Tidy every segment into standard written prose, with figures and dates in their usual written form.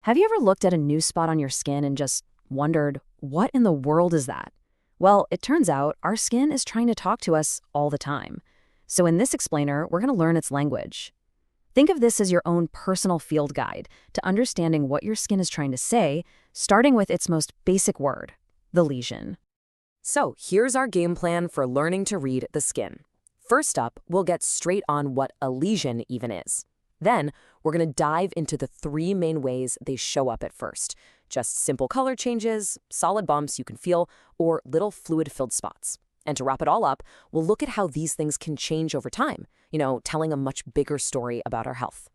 Have you ever looked at a new spot on your skin and just wondered, what in the world is that? Well, it turns out our skin is trying to talk to us all the time. So in this explainer, we're going to learn its language. Think of this as your own personal field guide to understanding what your skin is trying to say, starting with its most basic word, the lesion. So here's our game plan for learning to read the skin. First up, we'll get straight on what a lesion even is. Then, we're going to dive into the three main ways they show up at first. Just simple color changes, solid bumps you can feel, or little fluid-filled spots. And to wrap it all up, we'll look at how these things can change over time, telling a much bigger story about our health.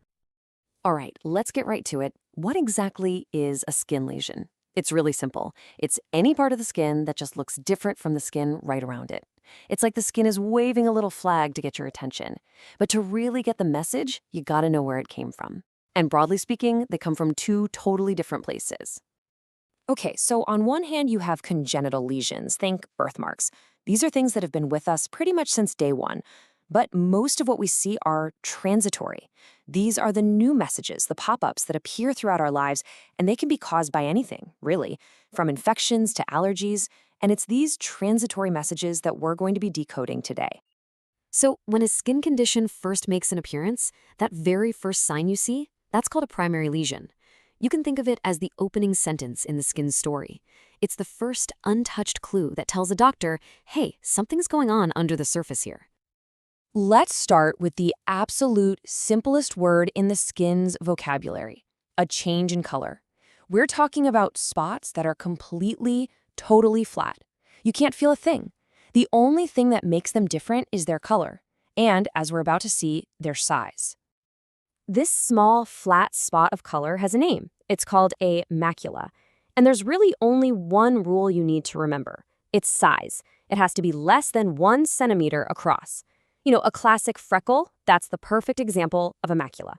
All right, let's get right to it. What exactly is a skin lesion? It's really simple. It's any part of the skin that just looks different from the skin right around it. It's like the skin is waving a little flag to get your attention. But to really get the message, you gotta know where it came from. And broadly speaking, they come from two totally different places. Okay, so on one hand, you have congenital lesions, think birthmarks. These are things that have been with us pretty much since day one. But most of what we see are transitory. These are the new messages, the pop-ups that appear throughout our lives, and they can be caused by anything, really, from infections to allergies, and it's these transitory messages that we're going to be decoding today. So when a skin condition first makes an appearance, that very first sign you see, that's called a primary lesion. You can think of it as the opening sentence in the skin's story. It's the first untouched clue that tells a doctor, hey, something's going on under the surface here. Let's start with the absolute simplest word in the skin's vocabulary, a change in color. We're talking about spots that are completely, totally flat. You can't feel a thing. The only thing that makes them different is their color, and, as we're about to see, their size. This small, flat spot of color has a name. It's called a macula. And there's really only one rule you need to remember. It's size. It has to be less than 1 centimeter across. A classic freckle, that's the perfect example of a macula.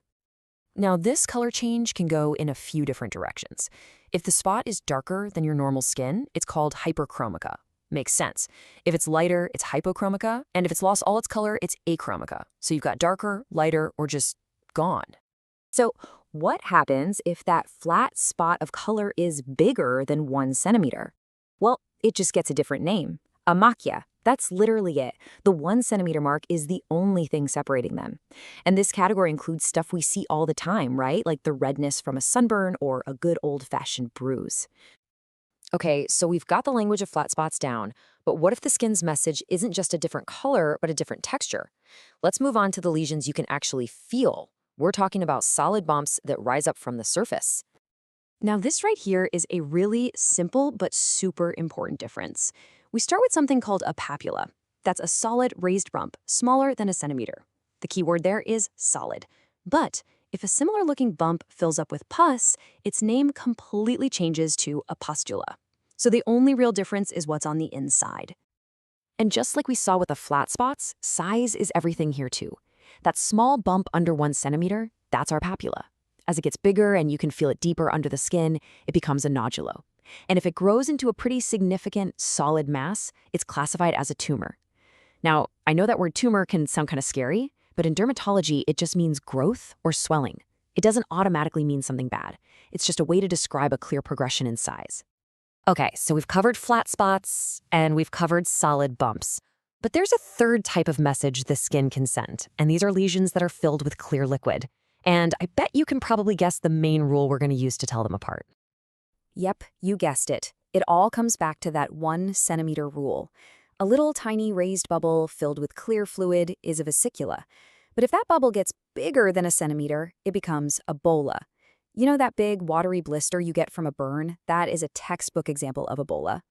Now, this color change can go in a few different directions. If the spot is darker than your normal skin, it's called hyperchromica. Makes sense. If it's lighter, it's hypochromica, and if it's lost all its color, it's achromica. So you've got darker, lighter, or just gone. So what happens if that flat spot of color is bigger than 1 centimeter? Well, it just gets a different name, a macchia. That's literally it. The 1 centimeter mark is the only thing separating them. And this category includes stuff we see all the time, right? Like the redness from a sunburn or a good old-fashioned bruise. Okay, so we've got the language of flat spots down, but what if the skin's message isn't just a different color, but a different texture? Let's move on to the lesions you can actually feel. We're talking about solid bumps that rise up from the surface. Now, this right here is a really simple but super important difference. We start with something called a papula. That's a solid raised bump, smaller than a centimeter. The key word there is solid. But if a similar-looking bump fills up with pus, its name completely changes to a pustula. So the only real difference is what's on the inside. And just like we saw with the flat spots, size is everything here too. That small bump under 1 centimeter, that's our papula. As it gets bigger and you can feel it deeper under the skin, it becomes a nodulo. And if it grows into a pretty significant solid mass, it's classified as a tumor. Now, I know that word tumor can sound kind of scary, but in dermatology, it just means growth or swelling. It doesn't automatically mean something bad. It's just a way to describe a clear progression in size. Okay, so we've covered flat spots and we've covered solid bumps. But there's a third type of message the skin can send, and these are lesions that are filled with clear liquid. And I bet you can probably guess the main rule we're going to use to tell them apart. Yep, you guessed it. It all comes back to that 1 centimeter rule. A little tiny raised bubble filled with clear fluid is a vesicula. But if that bubble gets bigger than a centimeter, it becomes a bola. You know that big watery blister you get from a burn? That is a textbook example of a bola.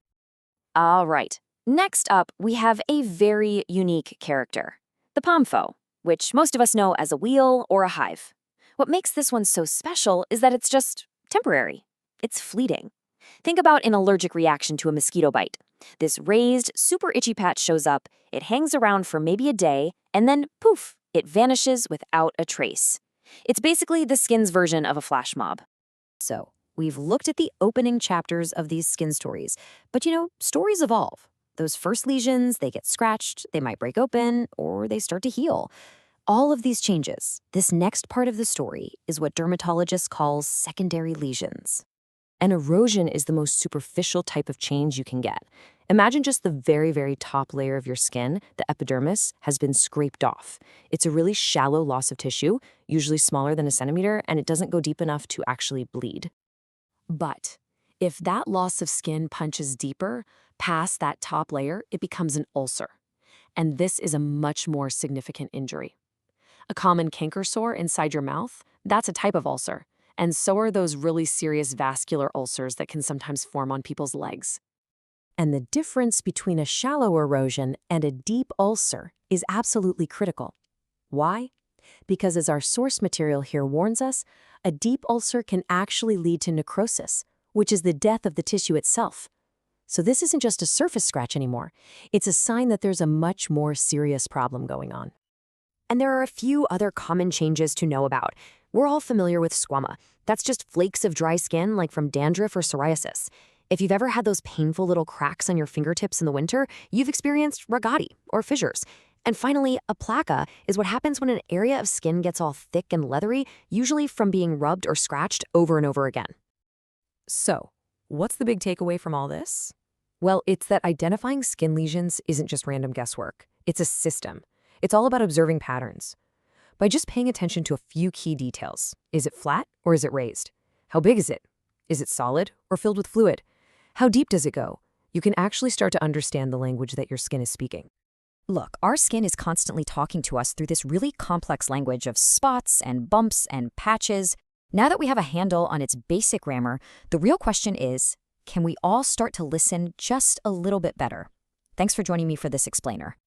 All right. Next up, we have a very unique character, the pompho, which most of us know as a wheal or a hive. What makes this one so special is that it's just temporary. It's fleeting. Think about an allergic reaction to a mosquito bite. This raised, super itchy patch shows up, it hangs around for maybe a day, and then poof, it vanishes without a trace. It's basically the skin's version of a flash mob. So, we've looked at the opening chapters of these skin stories, but stories evolve. Those first lesions, they get scratched, they might break open, or they start to heal. All of these changes, this next part of the story, is what dermatologists call secondary lesions. And erosion is the most superficial type of change you can get. Imagine just the very, very top layer of your skin, the epidermis, has been scraped off. It's a really shallow loss of tissue, usually smaller than a centimeter, and it doesn't go deep enough to actually bleed. But if that loss of skin punches deeper, past that top layer, it becomes an ulcer. And this is a much more significant injury. A common canker sore inside your mouth, that's a type of ulcer. And so are those really serious vascular ulcers that can sometimes form on people's legs. And the difference between a shallow erosion and a deep ulcer is absolutely critical. Why? Because as our source material here warns us, a deep ulcer can actually lead to necrosis, which is the death of the tissue itself. So this isn't just a surface scratch anymore. It's a sign that there's a much more serious problem going on. And there are a few other common changes to know about. We're all familiar with squama. That's just flakes of dry skin, like from dandruff or psoriasis. If you've ever had those painful little cracks on your fingertips in the winter, you've experienced ragati, or fissures. And finally, a placa is what happens when an area of skin gets all thick and leathery, usually from being rubbed or scratched over and over again. So, what's the big takeaway from all this? Well, it's that identifying skin lesions isn't just random guesswork. It's a system. It's all about observing patterns. By just paying attention to a few key details. Is it flat or is it raised? How big is it? Is it solid or filled with fluid? How deep does it go? You can actually start to understand the language that your skin is speaking. Look, our skin is constantly talking to us through this really complex language of spots and bumps and patches. Now that we have a handle on its basic grammar, the real question is, can we all start to listen just a little bit better? Thanks for joining me for this explainer.